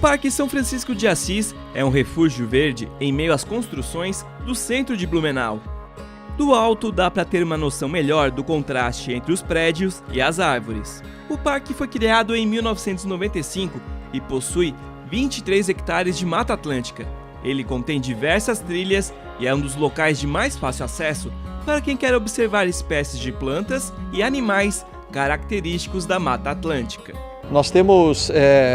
Parque São Francisco de Assis é um refúgio verde em meio às construções do centro de Blumenau. Do alto dá para ter uma noção melhor do contraste entre os prédios e as árvores. O parque foi criado em 1995 e possui 23 hectares de Mata Atlântica. Ele contém diversas trilhas e é um dos locais de mais fácil acesso para quem quer observar espécies de plantas e animais característicos da Mata Atlântica. Nós temos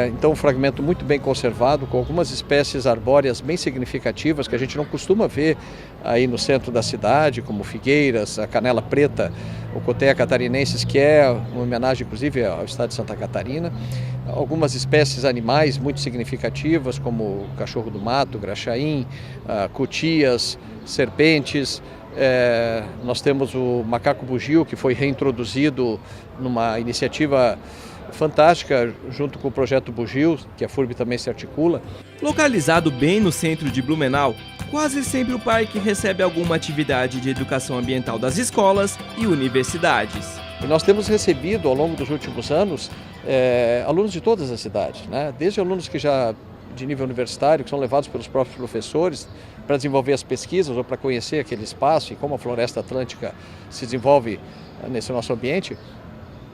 então um fragmento muito bem conservado, com algumas espécies arbóreas bem significativas que a gente não costuma ver aí no centro da cidade, como figueiras, a canela preta, o coteia catarinensis, que é uma homenagem inclusive ao estado de Santa Catarina. Algumas espécies animais muito significativas, como o cachorro do mato, graxaim, cutias, serpentes. Nós temos o macaco bugio, que foi reintroduzido numa iniciativa fantástica junto com o projeto Bugio, que a FURB também se articula. Localizado bem no centro de Blumenau, quase sempre o parque recebe alguma atividade de educação ambiental das escolas e universidades. E nós temos recebido ao longo dos últimos anos alunos de todas as cidades, né? Desde alunos que já de nível universitário, que são levados pelos próprios professores para desenvolver as pesquisas ou para conhecer aquele espaço e como a floresta atlântica se desenvolve nesse nosso ambiente,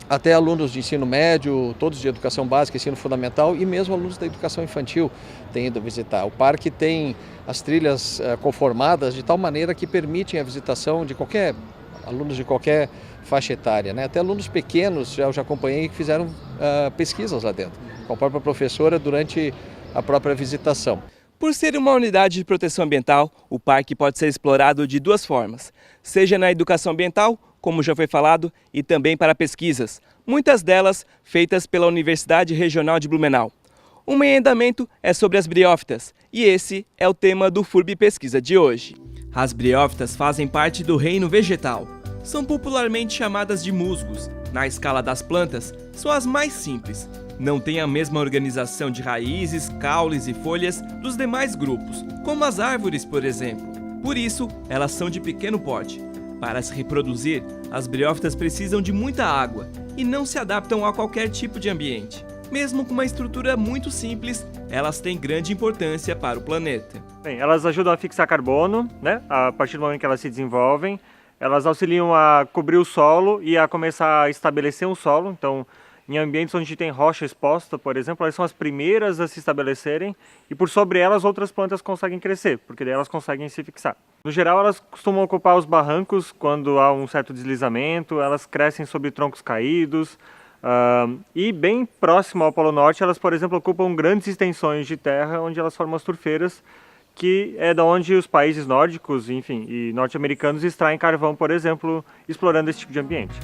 até alunos de ensino médio, todos de educação básica, ensino fundamental e mesmo alunos da educação infantil têm ido visitar. O parque tem as trilhas conformadas de tal maneira que permitem a visitação de alunos de qualquer faixa etária, né? Até alunos pequenos eu já acompanhei que fizeram pesquisas lá dentro, com a própria professora durante a própria visitação. Por ser uma unidade de proteção ambiental, o parque pode ser explorado de duas formas, seja na educação ambiental, como já foi falado, e também para pesquisas, muitas delas feitas pela Universidade Regional de Blumenau. O em andamento é sobre as briófitas, e esse é o tema do FURB Pesquisa de hoje. As briófitas fazem parte do reino vegetal. São popularmente chamadas de musgos. Na escala das plantas, são as mais simples. Não têm a mesma organização de raízes, caules e folhas dos demais grupos, como as árvores, por exemplo. Por isso, elas são de pequeno porte. Para se reproduzir, as briófitas precisam de muita água e não se adaptam a qualquer tipo de ambiente. Mesmo com uma estrutura muito simples, elas têm grande importância para o planeta. Bem, elas ajudam a fixar carbono, né? A partir do momento que elas se desenvolvem. Elas auxiliam a cobrir o solo e a começar a estabelecer um solo. Então, em ambientes onde tem rocha exposta, por exemplo, elas são as primeiras a se estabelecerem e por sobre elas outras plantas conseguem crescer, porque daí elas conseguem se fixar. No geral, elas costumam ocupar os barrancos quando há um certo deslizamento, elas crescem sobre troncos caídos e bem próximo ao Polo Norte, elas, por exemplo, ocupam grandes extensões de terra onde elas formam as turfeiras, que é da onde os países nórdicos, enfim, e norte-americanos extraem carvão, por exemplo, explorando esse tipo de ambiente.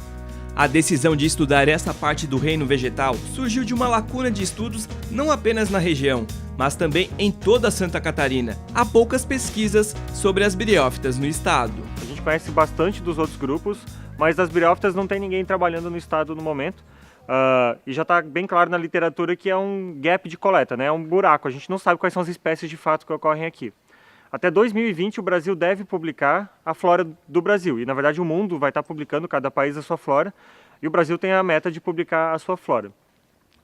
A decisão de estudar essa parte do reino vegetal surgiu de uma lacuna de estudos não apenas na região, mas também em toda Santa Catarina. Há poucas pesquisas sobre as briófitas no estado. A gente conhece bastante dos outros grupos, mas das briófitas não tem ninguém trabalhando no estado no momento. E já está bem claro na literatura que é um gap de coleta, né? É um buraco, a gente não sabe quais são as espécies de fato que ocorrem aqui. Até 2020 o Brasil deve publicar a flora do Brasil, e na verdade o mundo vai estar publicando, cada país a sua flora, e o Brasil tem a meta de publicar a sua flora.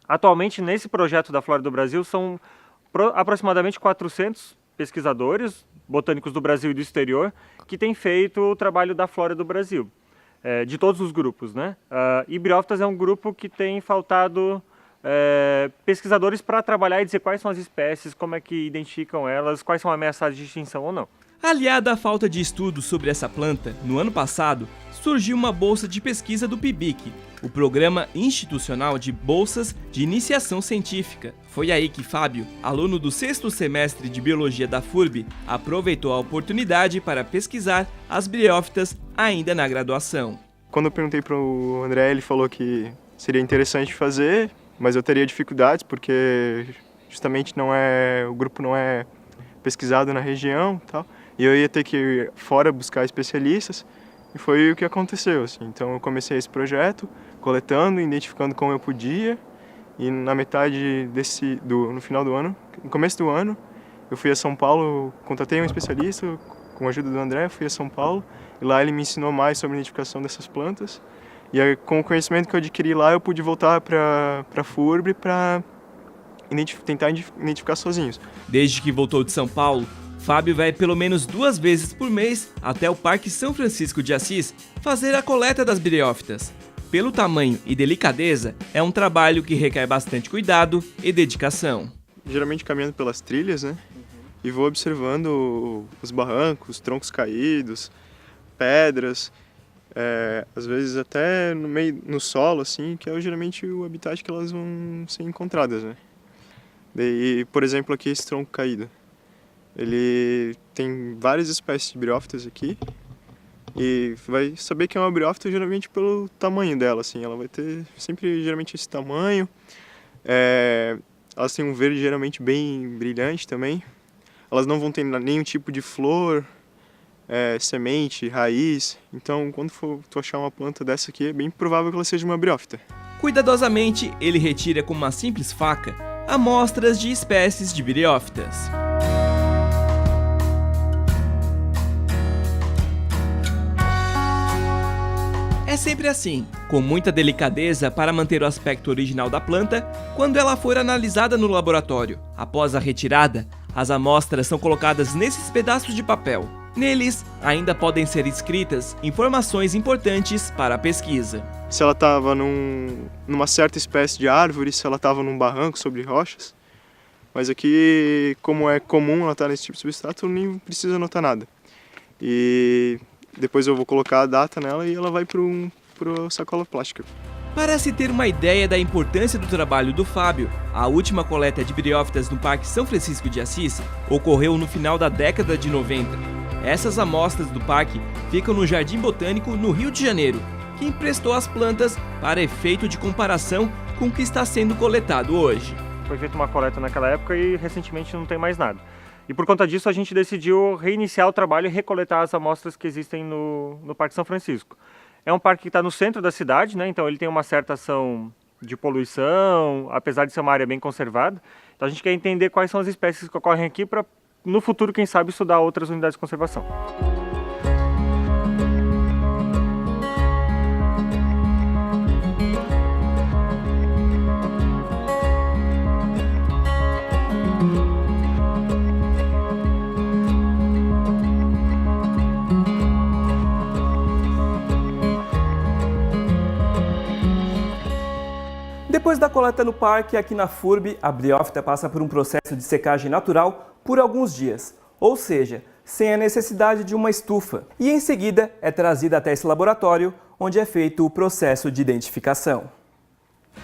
Atualmente nesse projeto da Flora do Brasil são aproximadamente 400 pesquisadores, botânicos do Brasil e do exterior, que têm feito o trabalho da flora do Brasil. De todos os grupos, né? E briófitas é um grupo que tem faltado pesquisadores para trabalhar e dizer quais são as espécies, como é que identificam elas, quais são ameaçadas de extinção ou não. Aliada à falta de estudos sobre essa planta, no ano passado, surgiu uma bolsa de pesquisa do PIBIC, o Programa Institucional de Bolsas de Iniciação Científica. Foi aí que Fábio, aluno do 6º semestre de Biologia da FURB, aproveitou a oportunidade para pesquisar as briófitas ainda na graduação. Quando eu perguntei para o André, ele falou que seria interessante fazer, mas eu teria dificuldades porque justamente o grupo não é pesquisado na região, tal, e eu ia ter que ir fora buscar especialistas, e foi o que aconteceu, assim. Então eu comecei esse projeto, coletando, identificando como eu podia, e na metade no final do ano, no começo do ano, eu fui a São Paulo, contratei um especialista, com a ajuda do André, fui a São Paulo, e lá ele me ensinou mais sobre a identificação dessas plantas, e aí, com o conhecimento que eu adquiri lá, eu pude voltar para a FURB para tentar identificar sozinhos. Desde que voltou de São Paulo, Fábio vai pelo menos 2 vezes por mês até o Parque São Francisco de Assis fazer a coleta das briófitas. Pelo tamanho e delicadeza, é um trabalho que requer bastante cuidado e dedicação. Geralmente caminhando pelas trilhas, né? E vou observando os barrancos, troncos caídos, pedras, às vezes até no solo, assim, que é geralmente o habitat que elas vão ser encontradas, né? Daí, por exemplo, aqui esse tronco caído. Ele tem várias espécies de briófitas aqui e vai saber que é uma briófita geralmente pelo tamanho dela, assim. Ela vai ter sempre geralmente esse tamanho. Elas têm um verde geralmente bem brilhante também. Elas não vão ter nenhum tipo de flor, semente, raiz. Então, quando tu achar uma planta dessa aqui, é bem provável que ela seja uma briófita. Cuidadosamente, ele retira com uma simples faca amostras de espécies de briófitas. É sempre assim, com muita delicadeza para manter o aspecto original da planta quando ela for analisada no laboratório. Após a retirada, as amostras são colocadas nesses pedaços de papel. Neles, ainda podem ser escritas informações importantes para a pesquisa. Se ela estava numa certa espécie de árvore, se ela estava num barranco sobre rochas. Mas aqui, como é comum ela estar nesse tipo de substrato, nem precisa anotar nada. E depois eu vou colocar a data nela e ela vai para sacola plástica. Para se ter uma ideia da importância do trabalho do Fábio, a última coleta de briófitas no Parque São Francisco de Assis ocorreu no final da década de 90. Essas amostras do parque ficam no Jardim Botânico, no Rio de Janeiro, que emprestou as plantas para efeito de comparação com o que está sendo coletado hoje. Foi feita uma coleta naquela época e recentemente não tem mais nada. E por conta disso a gente decidiu reiniciar o trabalho e recoletar as amostras que existem no Parque São Francisco. É um parque que está no centro da cidade, né? Então ele tem uma certa ação de poluição, apesar de ser uma área bem conservada. Então a gente quer entender quais são as espécies que ocorrem aqui para, no futuro, quem sabe, estudar outras unidades de conservação. Depois da coleta no parque, aqui na FURB, a briófita passa por um processo de secagem natural por alguns dias, ou seja, sem a necessidade de uma estufa. E em seguida é trazida até esse laboratório, onde é feito o processo de identificação.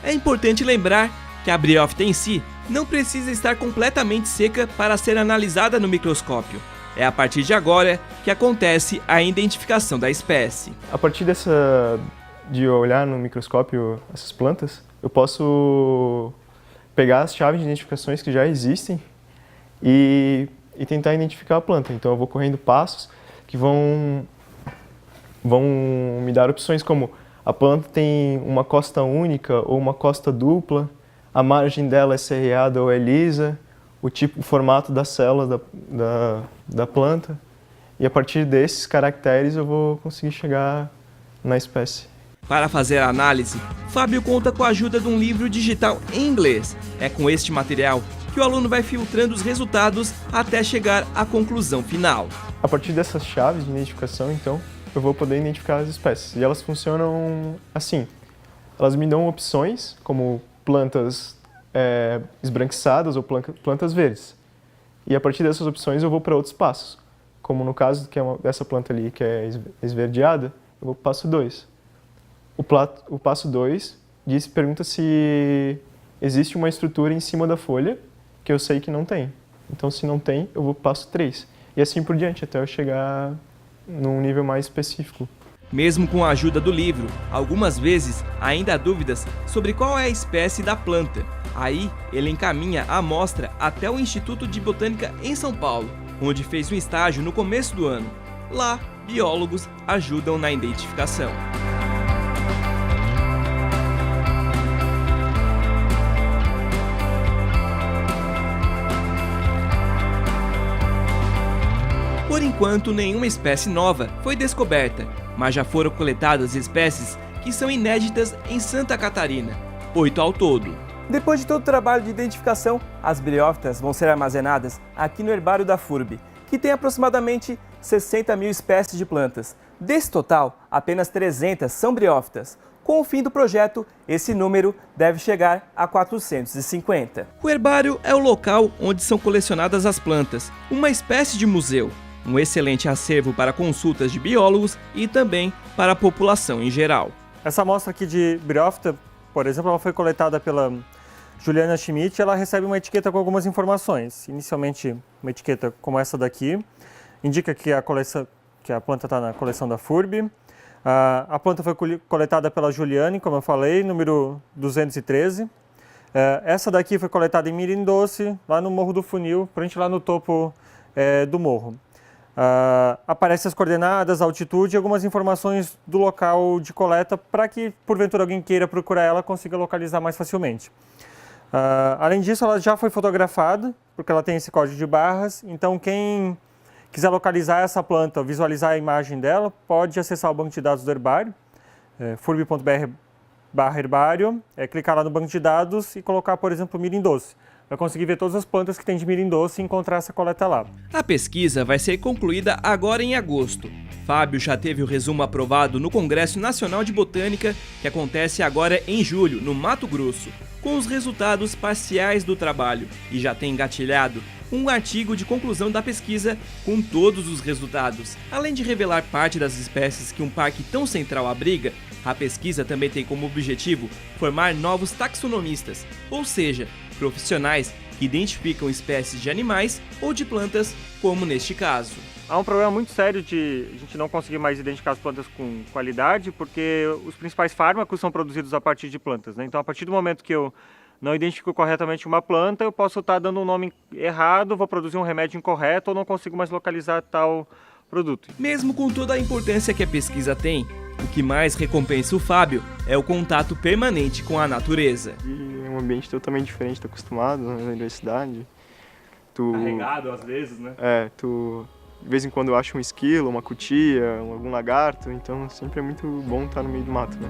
É importante lembrar que a briófita em si não precisa estar completamente seca para ser analisada no microscópio. É a partir de agora que acontece a identificação da espécie. A partir de olhar no microscópio essas plantas, eu posso pegar as chaves de identificações que já existem e tentar identificar a planta. Então eu vou correndo passos que vão me dar opções como a planta tem uma costa única ou uma costa dupla, a margem dela é serreada ou é lisa, o formato da célula da planta, e a partir desses caracteres eu vou conseguir chegar na espécie. Para fazer a análise, Fábio conta com a ajuda de um livro digital em inglês. É com este material que o aluno vai filtrando os resultados até chegar à conclusão final. A partir dessas chaves de identificação, então, eu vou poder identificar as espécies. E elas funcionam assim. Elas me dão opções, como plantas esbranquiçadas ou plantas verdes. E a partir dessas opções eu vou para outros passos. Como no caso dessa planta ali que é esverdeada, eu vou para o passo 2. O passo 2 pergunta se existe uma estrutura em cima da folha, que eu sei que não tem. Então, se não tem, eu vou para o passo 3. E assim por diante, até eu chegar num nível mais específico. Mesmo com a ajuda do livro, algumas vezes ainda há dúvidas sobre qual é a espécie da planta. Aí, ele encaminha a amostra até o Instituto de Botânica em São Paulo, onde fez um estágio no começo do ano. Lá, biólogos ajudam na identificação. Por enquanto, nenhuma espécie nova foi descoberta, mas já foram coletadas espécies que são inéditas em Santa Catarina, 8 ao todo. Depois de todo o trabalho de identificação, as briófitas vão ser armazenadas aqui no herbário da FURB, que tem aproximadamente 60 mil espécies de plantas. Desse total, apenas 300 são briófitas. Com o fim do projeto, esse número deve chegar a 450. O herbário é o local onde são colecionadas as plantas, uma espécie de museu. Um excelente acervo para consultas de biólogos e também para a população em geral. Essa amostra aqui de briófita, por exemplo, ela foi coletada pela Juliana Schmidt. Ela recebe uma etiqueta com algumas informações. Inicialmente, uma etiqueta como essa daqui, indica que a planta está na coleção da FURB. A planta foi coletada pela Juliane, como eu falei, número 213. Essa daqui foi coletada em Mirim Doce, lá no Morro do Funil, frente lá no topo do morro. Aparecem as coordenadas, a altitude e algumas informações do local de coleta para que, porventura, alguém queira procurar ela, consiga localizar mais facilmente. Além disso, ela já foi fotografada, porque ela tem esse código de barras, então quem quiser localizar essa planta, visualizar a imagem dela, pode acessar o banco de dados do herbário, furb.br/herbário, clicar lá no banco de dados e colocar, por exemplo, Mirim Doce. Vai conseguir ver todas as plantas que tem de Mirim Doce e encontrar essa coleta lá. A pesquisa vai ser concluída agora em agosto. Fábio já teve o resumo aprovado no Congresso Nacional de Botânica, que acontece agora em julho, no Mato Grosso, com os resultados parciais do trabalho, e já tem engatilhado um artigo de conclusão da pesquisa com todos os resultados. Além de revelar parte das espécies que um parque tão central abriga, a pesquisa também tem como objetivo formar novos taxonomistas, ou seja, profissionais que identificam espécies de animais ou de plantas, como neste caso. Há um problema muito sério de a gente não conseguir mais identificar as plantas com qualidade, porque os principais fármacos são produzidos a partir de plantas, né? Então, a partir do momento que eu não identifico corretamente uma planta, eu posso estar dando um nome errado, vou produzir um remédio incorreto ou não consigo mais localizar tal produto. Mesmo com toda a importância que a pesquisa tem, o que mais recompensa o Fábio é o contato permanente com a natureza. E é um ambiente totalmente diferente, tô acostumado na universidade. Carregado às vezes, né? De vez em quando eu acho um esquilo, uma cutia, algum lagarto, então sempre é muito bom estar no meio do mato, né?